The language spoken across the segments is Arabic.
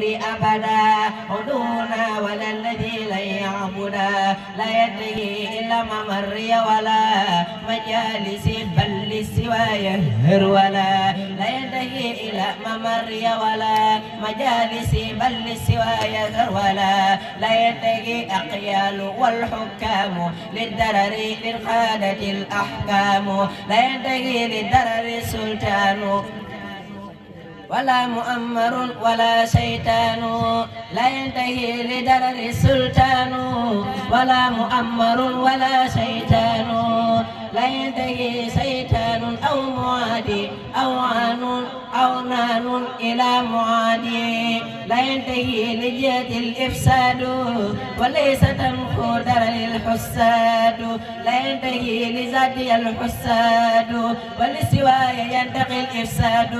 أبدا هدونا ولا الذي لن يعبدا لا ينتهي إلا ممري ولا مجالس بل للسوى يهر ولا لا ينتهي إلى ممري ولا مجالس بل للسوى يهر ولا لا ينتهي أقيال والحكام للدرر للقادة الأحكام لا ينتهي للدرر السلطان ولا مؤمر ولا شيطان لا ينتهي لدرر السلطان ولا مؤمر ولا شيطان لا ينتهي شيطان أو معادي أو عان أو نان إلى معادي لا ينتهي لجهة الإفساد وليس تنفو درر الحساد لا ينتهي لذاتي الحساد ولسواي ينتقي الإفساد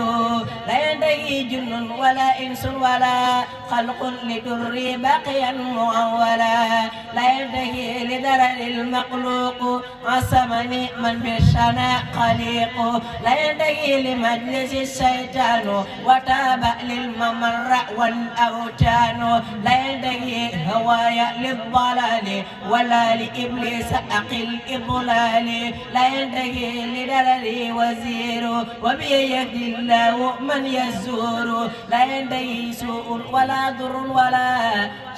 لا ينتهي جن ولا إنس ولا خلق لدر باقيا معولا لا ينتهي لدرر المخلوق عصمني من بالشنا خليق لا ينتهي لمجلس الشيطان وتاب للممر والأوتان لا ينتهي هوايا للضلال ولا لإبليس أقل إضلال لا ينتهي لدرر وزير وبيد الله من يزور لا ينتهي سوء ولا ضر ولا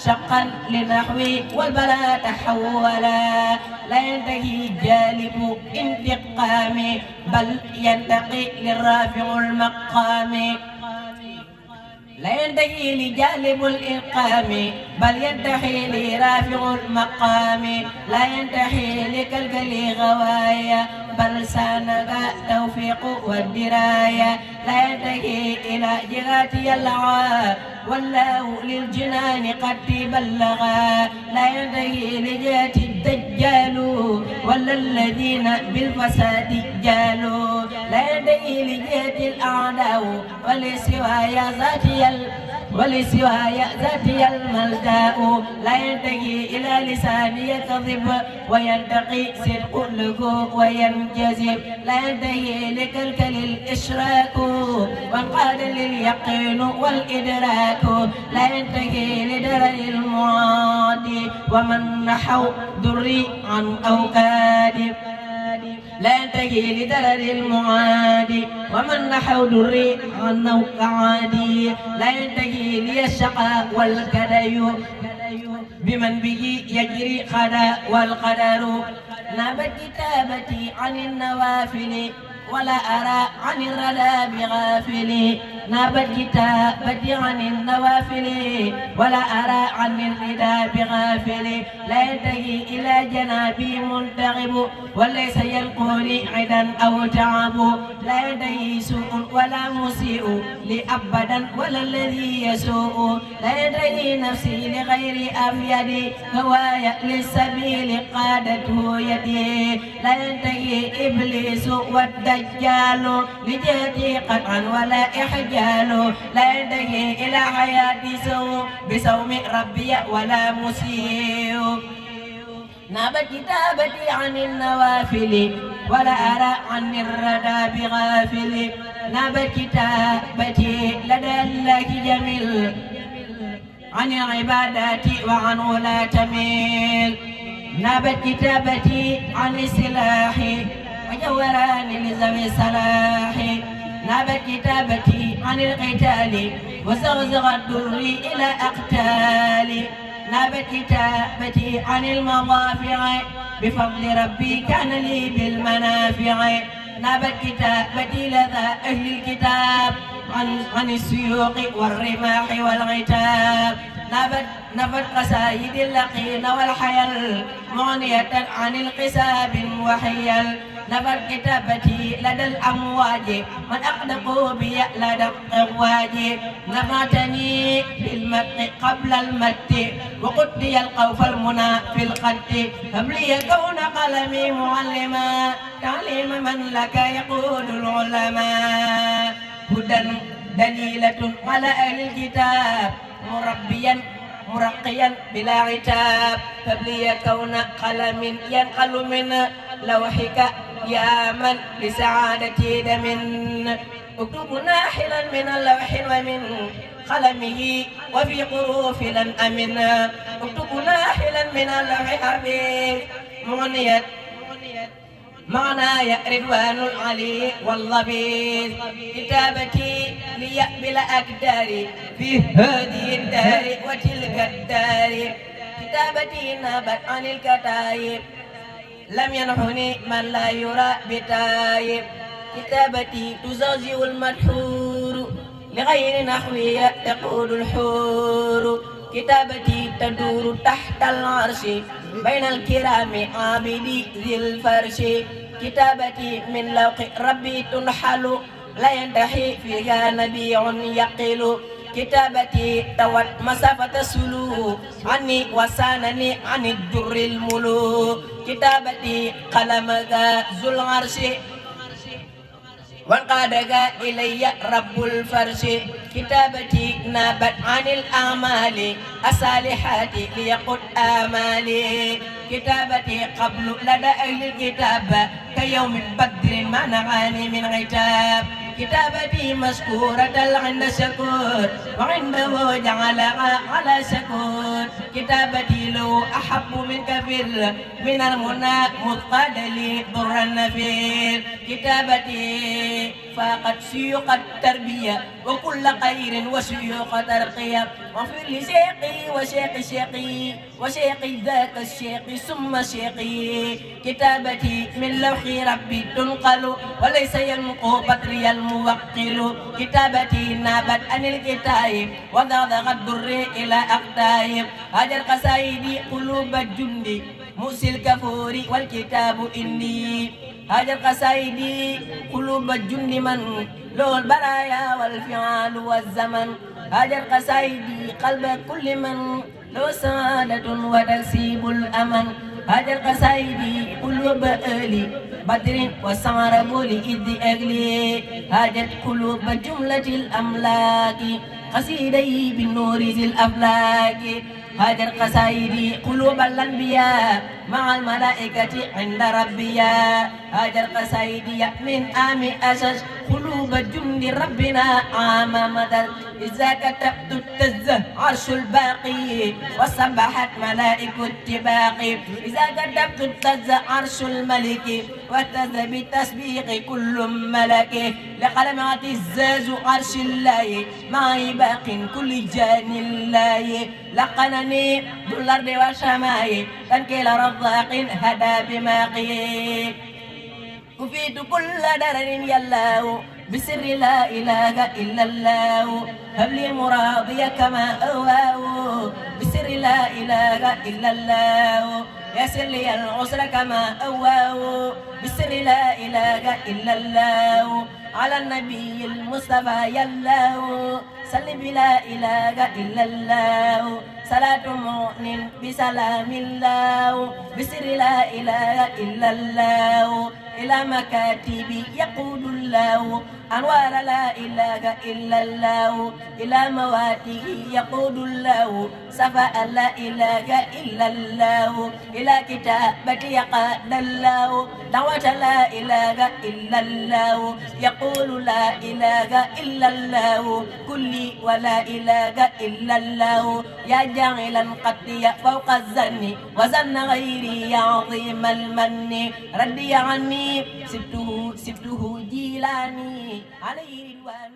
شقا لنحوي والبلاء تحولا لا ينتهي جالب انتقام بل ينتقي للرافع المقام لا ينتهي لجالب الإقام بل ينتهي لرافع المقام لا ينتهي لكلكل غوايا بل ساند توفيق والدراية لا ينتهي إلى جهاتي اللعا والله للجنان قد بلغا لا ينتهي لجهة الدجال ولا الذين بالفساد جالوا لا ينتهي لجهة الأعداء ولسواي ذاتي الملجأ لا ينتهي إلى لساني يكذب وينتقي صدق له وينجذب لا ينتهي لكلكل الإشراك وانقاد لليقين والإدراك لا ينتهي لدرر المعاد ومن نحو دري عن أوكاد لا ينتهي لدرر المعادي ومن نحو دري عنه كعادي لا ينتهي لي الشقاء والكدي بمن به يجري خدا والقدر نابت كتابتي عن النوافل ولا أرى عن الردى بغافل نابت كتابتي عن النوافل ولا أرى عن الردى بغافل لا ينتهي إلى جنابي منتغب وليس يلقوني عدا أو تعب لا ينتهي سوء ولا مسيء لأبدا ولا الذي يسوء لا ينتهي نفسي لغير أفيدي هوايا للسبيل قادته يدي لا ينتهي إبليس والدجال لجهتي قطعا ولا إحجال لا ينتهي إلى حياتي سوء بصوم ربي ولا مسيء نابت كتابتي عن النوافل ولا أرى عن الردى بغافل نابت كتابتي لدى الله جميل عن العبادات وعن ولا تميل نابت كتابتي عن السلاح وجوران لذوي الصلاح نابت كتابتي عن القتال وزغزغ الدر إلى أقتال نابت كتابتي عن المضافع بفضل ربي كان لي بالمنافع نابت كتابتي لدى أهل الكتاب عن السيوق والرماح والعتاب نفت قصائد اللقين والحيل مغنية عن القساب وحيل نفت كتابتي لدى الأمواج من أقدقوا بي لدى القواج نفعتني بالمت قبل المت وقدي القوف المنى في القد هب لي كون قلمي معلما تعليم من لك يقول العلماء هدى دليلة على أهل الكتاب مربيا مرقيا بلا عتاب هب لي كون قلم ينقل من لوحك يا من لسعادتي دم اكتب ناحلا من اللوح ومن خلمه وفي حروف لن أمنا اكتب ناحلا من الحبيب مغنية معنى رضوان العلي واللبيب كتابتي ليقبل أقداري في هذه الدار وتلك الدار كتابتي نابت عن الكتايب لم ينحني من لا يرى بتايب كتابتي تزوجه المدحور لغير نحوي تقول الحور كتابتي تدور تحت العرش بين الكرام عابدي ذي الفرش كتابتي من لوق ربي تنحل لا ينتهي فيها نبيع يقل كتابتي توت مسافة السلوك عني وسانني عن الدر الملوك كتابتي قلم ذو العرش وانقادك إلي رب الفرش كتابتي نابت عن الأعمال الصالحات ليقود آمالي كتابتي قبل لدى أهل الكتاب كيوم بدر ما نعاني من عتاب كتابتي مشكورة عند شكور وعنده جعلها على شكور كتابتي لو أحب من كفر من المنى مثقال لي ضر النفير كتابتي فاقت شيوخ التربية وكل خير وشيوخ ترقية وفر لشيقي وشيق شيقي وشيقي ذاك الشيق ثم شيقي كتابتي من لوح ربي تنقل وليس ينقو بدري الموقل كتابتي نابت عن الكتاب وضغضغ الدر إلى أقدايم هاجر قصائدي قلوب الجند مؤسي الكفور والكتاب إني هاجر قصائدي قلوب الجند من له البرايا والفعال والزمن هاجر قصائدي قلب كل من له سعادة وتسيب الأمن هاجر قصائدي قلوب أهلي بدر وسعر بولي إذ أغلي هاجت قلوب جملة الأملاك قصيدي بالنور ذي الأفلاك هاجر قصائدي قلوب الأنبياء مع الملائكة عند ربيا هاجر قصائدي من آم أسس قلوب جند ربنا عام مدد إذا كتبت التزه عرش الباقي وسبحت ملائكة التباقي إذا كتبت التزه عرش الملك واهتز بالتسبيح كل ملك لقلم اعتزاز عرش الله معي باق كل جان الله لقنني ذو الأرض والسماء تنكيل رزاق هدى بماقي كفيت كل درر يالله بسر لا إله إلا الله هب لي مرادي كما أواه بسر لا إله إلا الله يسر لي العسر كما أواه بسر لا إله إلا الله على النبي المصطفى يالله صل بلا إله إلا الله صلاة مؤمن بسلام الله بسر لا إله إلا الله إلى مكاتبي يقول الله أنوار لا إله إلا الله إلى مواته يقول الله صفاء لا إله إلا الله إلى كتابتي يقاد الله دعوة لا إله إلا الله يقول لا إله إلا الله كلي ولا إله إلا الله يا جاعلا قدي فوق الظن وزن غيري يا عظيم المن ردي عني سبته جيلاني عليه رضوان